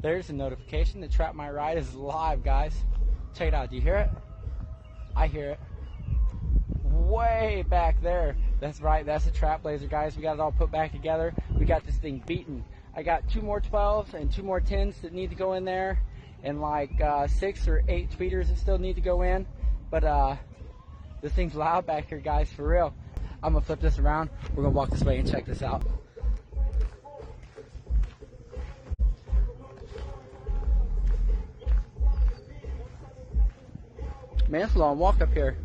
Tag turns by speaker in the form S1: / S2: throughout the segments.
S1: There's a notification that Trap My Ride is live, guys. Check it out. Do you hear it? I hear it. Way back there. That's right. That's a TrapBlazer, guys. We got it all put back together. We got this thing beaten. I got 2 more 12s and 2 more 10s that need to go in there, and like 6 or 8 tweeters that still need to go in. But this thing's loud back here, guys, for real. I'm gonna flip this around. We're gonna walk this way and check this out. Man, it's a long walk up here.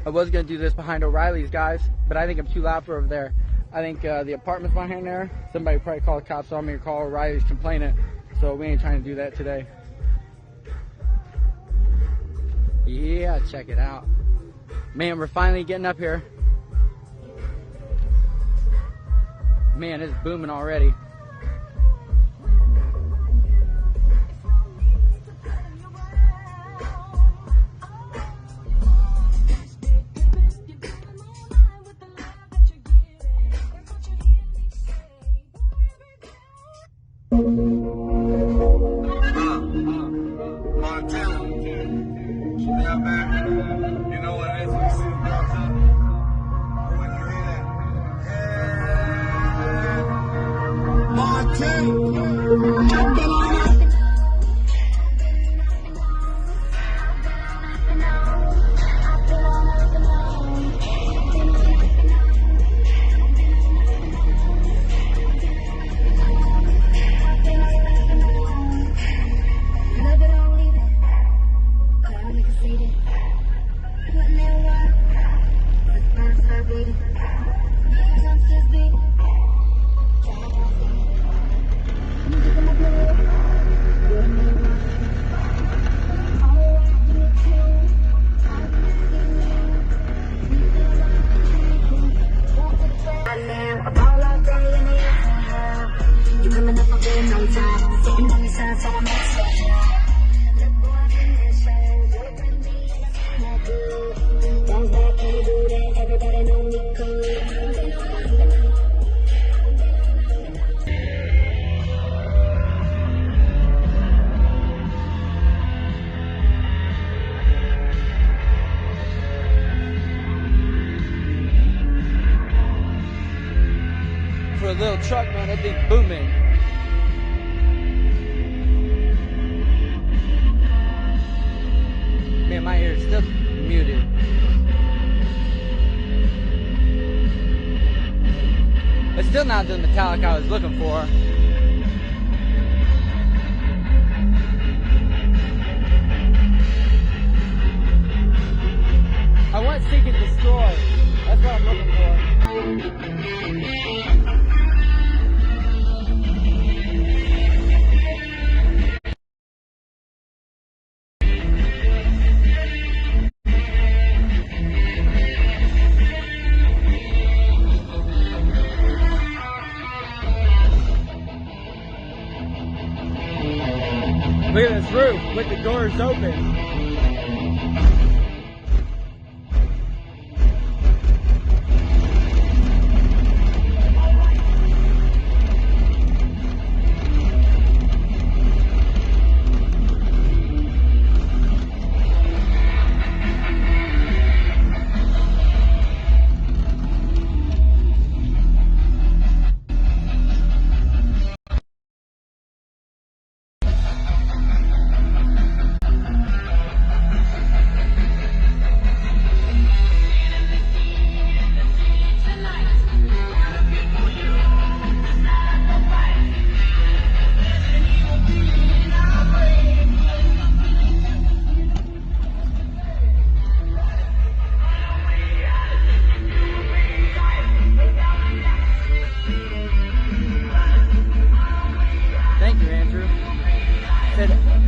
S1: I was going to do this behind O'Reilly's, guys, but I think I'm too loud for over there. I think the apartment's behind there. Somebody probably call the cops on me or call O'Reilly's complaining, so we ain't trying to do that today. Yeah, check it out. Man, we're finally getting up here. Man, it's booming already.
S2: Montana. Yeah, man. You know what it is? We see the bounce up. When you hear that. Montana.
S1: For a little truck, man, that thing booming. Man, my ear is still muted. It's still not the metallic I was looking for. I want Seek and Destroy. That's what I'm looking for. Look at this roof with the doors open.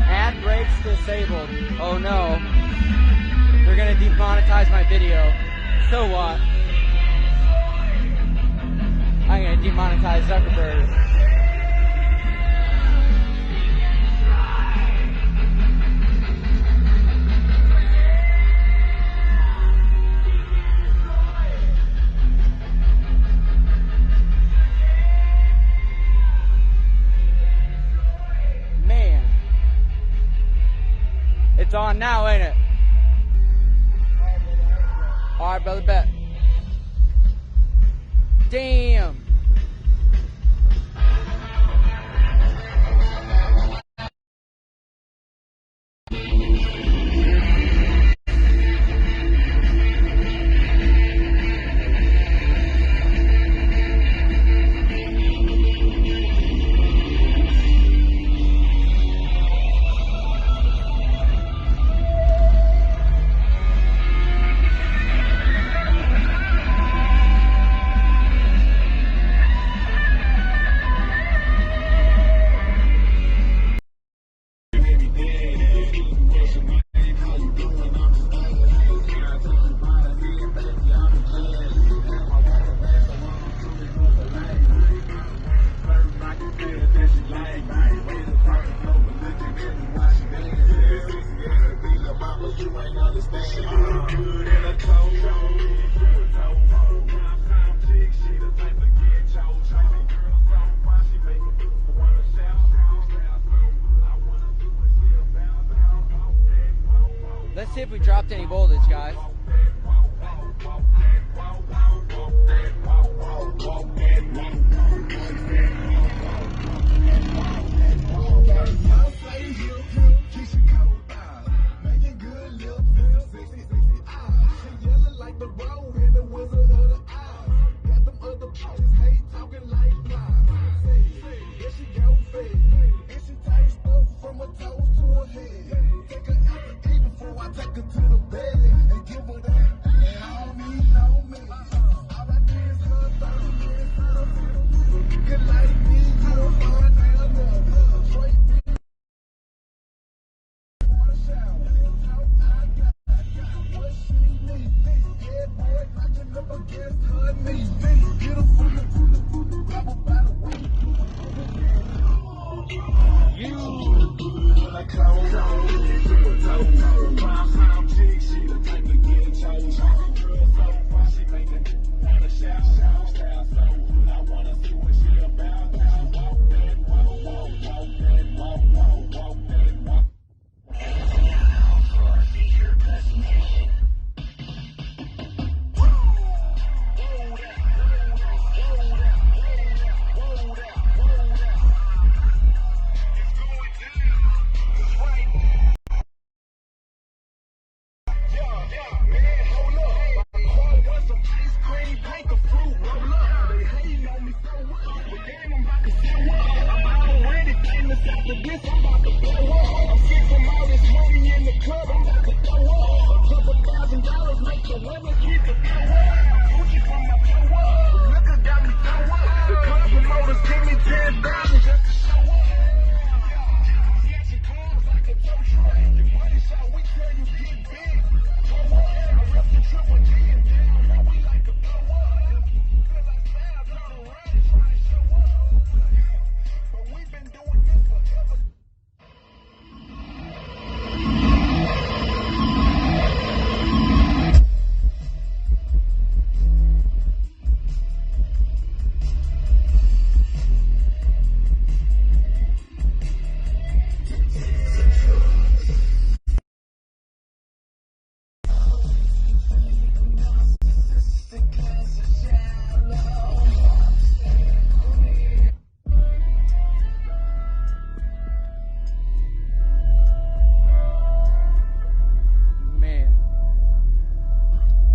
S1: Ad breaks disabled. Oh no. They're gonna demonetize my video. So what? I'm gonna demonetize Zuckerberg. brother, bet. Damn. Let's see if we dropped any voltage, guys.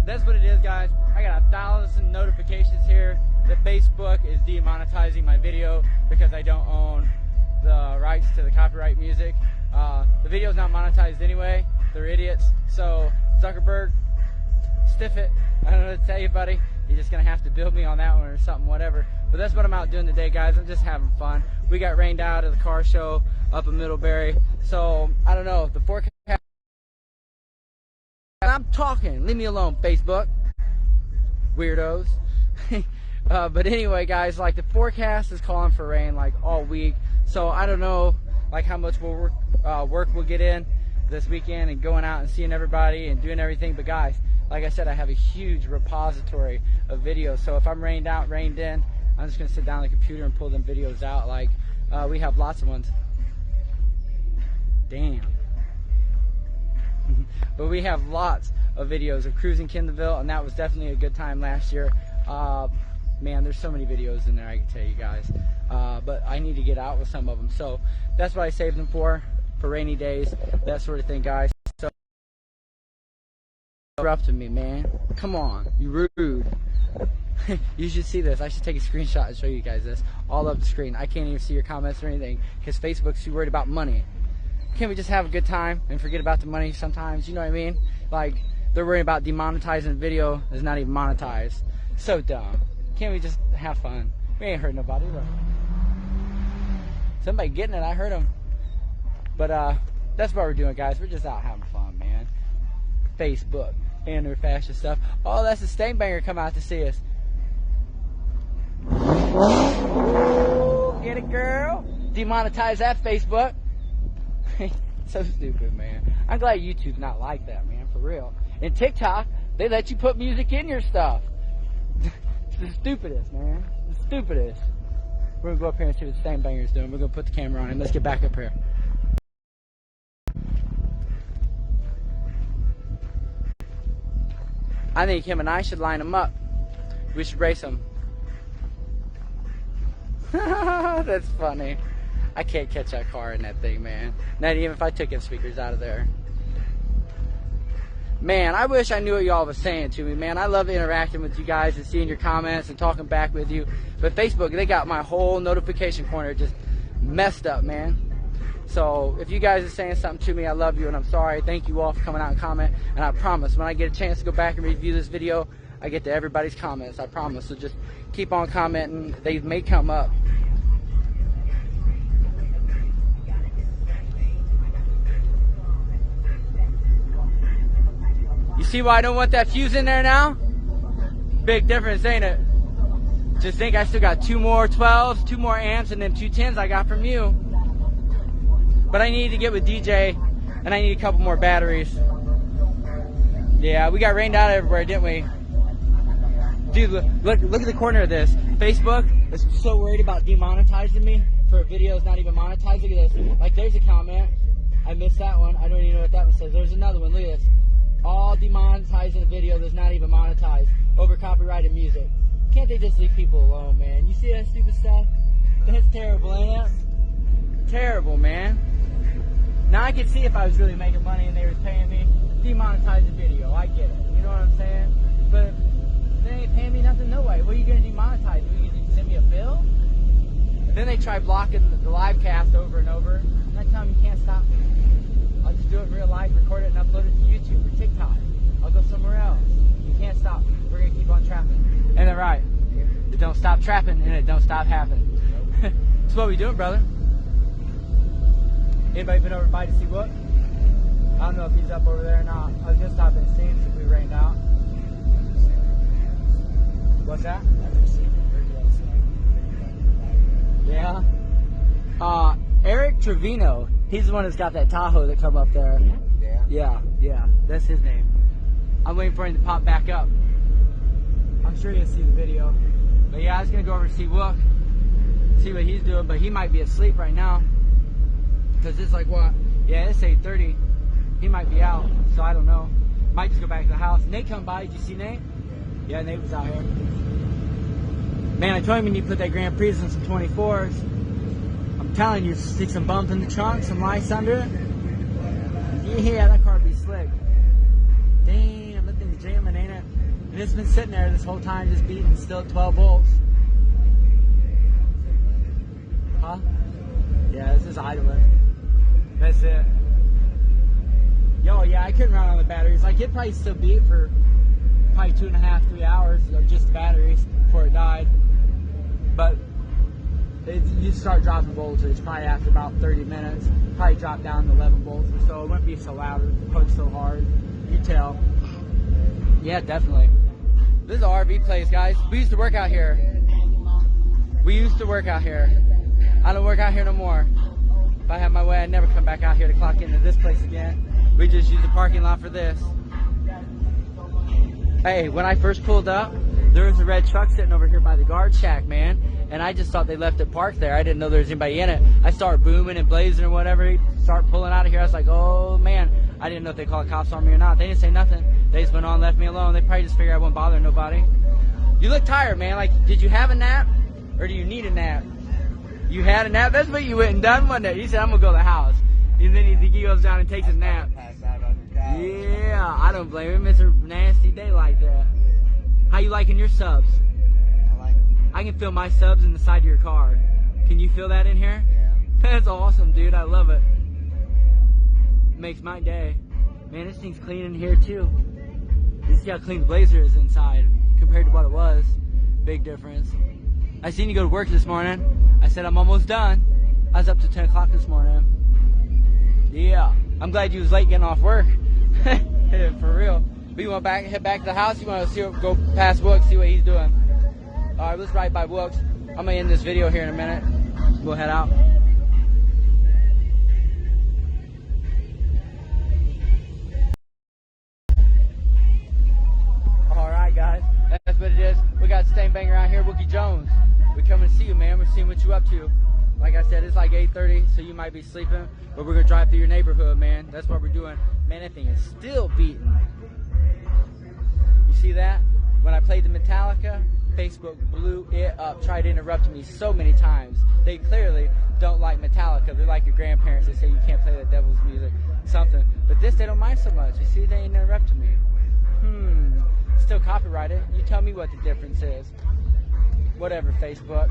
S1: That's what it is, guys. I got 1,000 notifications here that Facebook is demonetizing my video because I don't own the rights to the copyright music. The video's not monetized anyway. They're idiots. So Zuckerberg, stiff it. I don't know what to tell you, buddy. You're just gonna have to build me on that one or something, whatever. But that's what I'm out doing today, guys. I'm just having fun. We got rained out at the car show up in Middlebury. So I don't know. The forecast. I'm talking. Leave me alone, Facebook. Weirdos. But anyway, guys, like the forecast is calling for rain like all week. So I don't know like how much work we'll get in this weekend and going out and seeing everybody and doing everything. But guys, like I said, I have a huge repository of videos. So if I'm rained out, rained in, I'm just gonna sit down on the computer and pull them videos out. Like we have lots of ones. Damn. But we have lots of videos of cruising Kendallville, and that was definitely a good time last year. Man, there's so many videos in there I can tell you guys. But I need to get out with some of them. So that's what I saved them for rainy days, that sort of thing, guys. So rough to me, man. Come on, you rude. You should see this. I should take a screenshot and show you guys this all up the screen. I can't even see your comments or anything because Facebook's too worried about money. Can't we just have a good time and forget about the money sometimes? You know what I mean? Like, they're worried about demonetizing a video that's not even monetized. So dumb. Can't we just have fun? We ain't hurt nobody. Look. Somebody getting it. I heard them. But that's what we're doing, guys. We're just out having fun, man. Facebook and their fashion stuff. Oh, that's a stain banger come out to see us. Get it, girl? Demonetize that, Facebook. So stupid, man. I'm glad YouTube's not like that, man, for real. And TikTok, they let you put music in your stuff. It's the stupidest, man. The stupidest. We're gonna go up here and see what the stain banger's doing. We're gonna put the camera on him. Let's get back up here. I think him and I should line him up. We should race him. That's funny. I can't catch that car in that thing, man. Not even if I took his speakers out of there. Man, I wish I knew what y'all was saying to me, man. I love interacting with you guys and seeing your comments and talking back with you. But Facebook, they got my whole notification corner just messed up, man. So if you guys are saying something to me, I love you and I'm sorry. Thank you all for coming out and comment. And I promise, when I get a chance to go back and review this video, I get to everybody's comments. I promise. So just keep on commenting. They may come up. You see why I don't want that fuse in there now? Big difference, ain't it? Just think I still got 2 more 12s, 2 more amps, and then 2 10s I got from you. But I need to get with DJ, and I need a couple more batteries. Yeah, we got rained out everywhere, didn't we? Dude, look at the corner of this. Facebook is so worried about demonetizing me for videos not even monetized. Look at this. Like, there's a comment. I missed that one. I don't even know what that one says. There's another one. Look at this. All demonetizing a video that's not even monetized over copyrighted music. Can't they just leave people alone, man? You see that stupid stuff? That's terrible, ain't it? Terrible, man. Now I could see if I was really making money and they were paying me, demonetize the video. I get it. You know what I'm saying? But they ain't paying me nothing, no way. What are you going to demonetize? Are you going to send me a bill? Then they try blocking the live cast over and over. And I tell them you can't stop me. I'll just do it in real life, record it, and upload it to YouTube or TikTok. I'll go somewhere else. You can't stop me. We're going to keep on trapping. And they're right. It don't stop trapping, and it don't stop happening. That's what we doing, brother. Anybody been over by to see what? I don't know if he's up over there or not. I was going to stop and see him if we rained out. What's that? Yeah. Eric Trevino. He's the one that's got that Tahoe that come up there. Yeah. That's his name. I'm waiting for him to pop back up. I'm sure you'll see the video. But yeah, I was going to go over and see Wook. See what he's doing. But he might be asleep right now. Because it's like what? Yeah, it's 8:30. He might be out. So I don't know. Might just go back to the house. Nate come by. Did you see Nate? Yeah, Nate was out here. Man, I told him you need to put that Grand Prix in some 24s. I'm telling you, stick some bumps in the trunk, some lights under it. Yeah, that car would be slick. Damn, that thing's jamming, ain't it? And it's been sitting there this whole time, just beating, still at 12 volts. Huh? Yeah, this is idling. That's it. Yo, yeah, I couldn't run on the batteries. Like, it'd probably still beat for probably 2.5, 3 hours of just batteries before it died. But you start dropping voltage probably after about 30 minutes. Probably drop down to 11 volts or so. It wouldn't be so loud or push so hard. You tell. Yeah, definitely. This is an RV place, guys. We used to work out here. I don't work out here no more. If I had my way, I'd never come back out here to clock into this place again. We just use the parking lot for this. Hey, when I first pulled up, there was a red truck sitting over here by the guard shack, man. And I just thought they left it parked there. I didn't know there was anybody in it. I started booming and blazing or whatever. Start pulling out of here. I was like, oh, man. I didn't know if they called cops on me or not. They didn't say nothing. They just went on and left me alone. They probably just figured I wouldn't bother nobody. You look tired, man. Like, did you have a nap? Or do you need a nap? You had a nap? That's what you went and done one day. He said, I'm going to go to the house. And then he goes down and takes a nap. Yeah, I don't blame him. It's a nasty day like that. How you liking your subs? I can feel my subs in the side of your car. Can you feel that in here?
S3: Yeah.
S1: That's awesome, dude. I love it. Makes my day. Man, this thing's clean in here too. You see how clean the Blazer is inside compared to what it was. Big difference. I seen you go to work this morning. I said I'm almost done. I was up to 10 o'clock this morning. Yeah. I'm glad you was late getting off work. For real. But you want to head back to the house? You want to see go past Wooks, see what he's doing? Alright, let's ride by Wooks. I'm going to end this video here in a minute. We'll head out. Alright guys, that's what it is. We got Stain Banger out here, Wookie Jones. We coming to see you, man. We're seeing what you up to. Like I said, it's like 8:30, so you might be sleeping, but we're going to drive through your neighborhood, man. That's what we're doing. Man, that thing is still beating. You see that? When I played the Metallica, Facebook blew it up, tried interrupting me so many times. They clearly don't like Metallica. They're like your grandparents. They say you can't play that devil's music, something. But this, they don't mind so much. You see, they ain't interrupting me. Still copyrighted. You tell me what the difference is. Whatever, Facebook.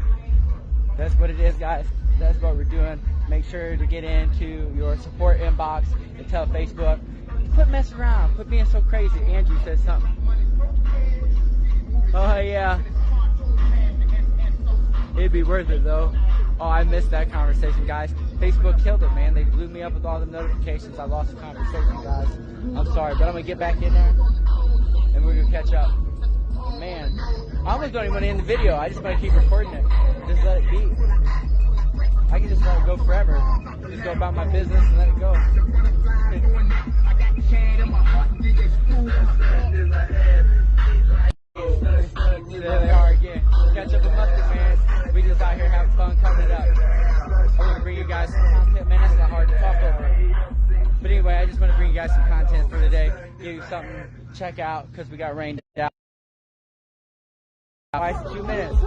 S1: That's what it is, guys. That's what we're doing. Make sure to get into your support inbox and tell Facebook, quit messing around, quit being so crazy. Andrew said something. Oh, yeah. It'd be worth it, though. Oh, I missed that conversation, guys. Facebook killed it, man. They blew me up with all the notifications. I lost the conversation, guys. I'm sorry, but I'm going to get back in there, and we're going to catch up. Man, I almost don't even want to end the video. I just want to keep recording it. Just let it be. I can just let it go forever. Just go about my business and let it go. There they are again. Catch up with Mustard, man. We just out here having fun, cutting it up. I'm going to bring you guys some content. Man, that's not hard to talk over. But anyway, I just want to bring you guys some content for today. Give you something to check out because we got rained out. Twice in 2 minutes.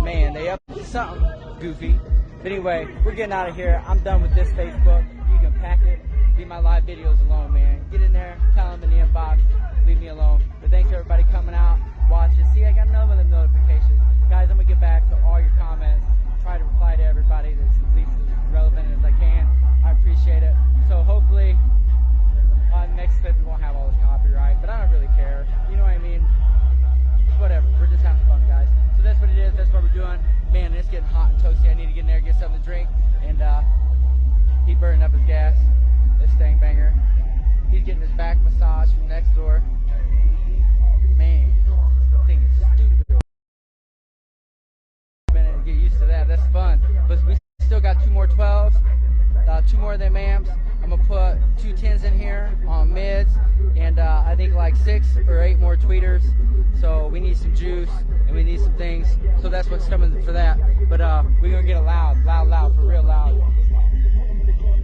S1: Man, they up to something goofy. But anyway, we're getting out of here. I'm done with this Facebook. You can pack it. Leave my live videos alone, man. Get in there, tell them in the inbox, leave me alone. But thanks everybody coming out, watching. See, I got none of them notifications. Guys, I'm going to get back to all your comments. Try to reply to everybody that's at least as relevant as I can. I appreciate it. So hopefully, next clip we won't have all this copyright. But I don't really care. You know what I mean? Whatever. We're just having fun, guys. So that's what it is. That's what we're doing. Man, it's getting hot and toasty. I need to get in there, get something to drink, and keep burning up his gas. This Stain Banger. He's getting his back massage from next door. Man, I think it's stupid. A minute to get used to that. That's fun. But we still got 2 more 12s, 2 more of them amps. I'm gonna put 2 10s in here on mids, and I think like 6 or 8 more tweeters. So we need some juice and we need some things. So that's what's coming for that. But we're gonna get it loud, for real loud.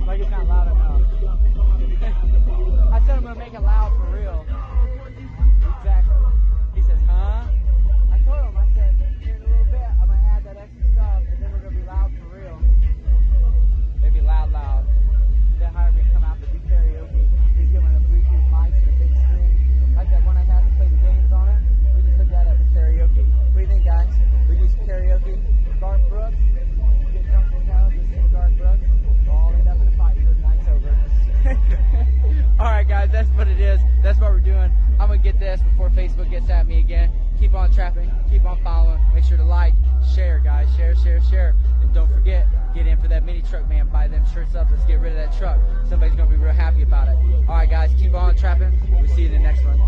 S1: Like it's not loud enough. I said I'm gonna make it loud for real. Exactly. He says, huh? I told him, I said, here in a little bit, I'm gonna add that extra stuff, and then we're gonna be loud for real. Maybe loud. They hired me to come out to do karaoke. He's giving the Bluetooth mics and a big screen. Like that one I had to play the games on it. We just took that up for karaoke. What do you think, guys? We do some karaoke. Garth Brooks. Get drunk in town, just sing Garth Brooks. We'll all end up in a fight before the night's over. Alright guys, that's what it is. That's what we're doing. I'm going to get this before Facebook gets at me again. Keep on trapping. Keep on following. Make sure to like, share, guys. Share. And don't forget, get in for that mini truck, man. Buy them shirts up. Let's get rid of that truck. Somebody's going to be real happy about it. Alright guys, keep on trapping. We'll see you in the next one.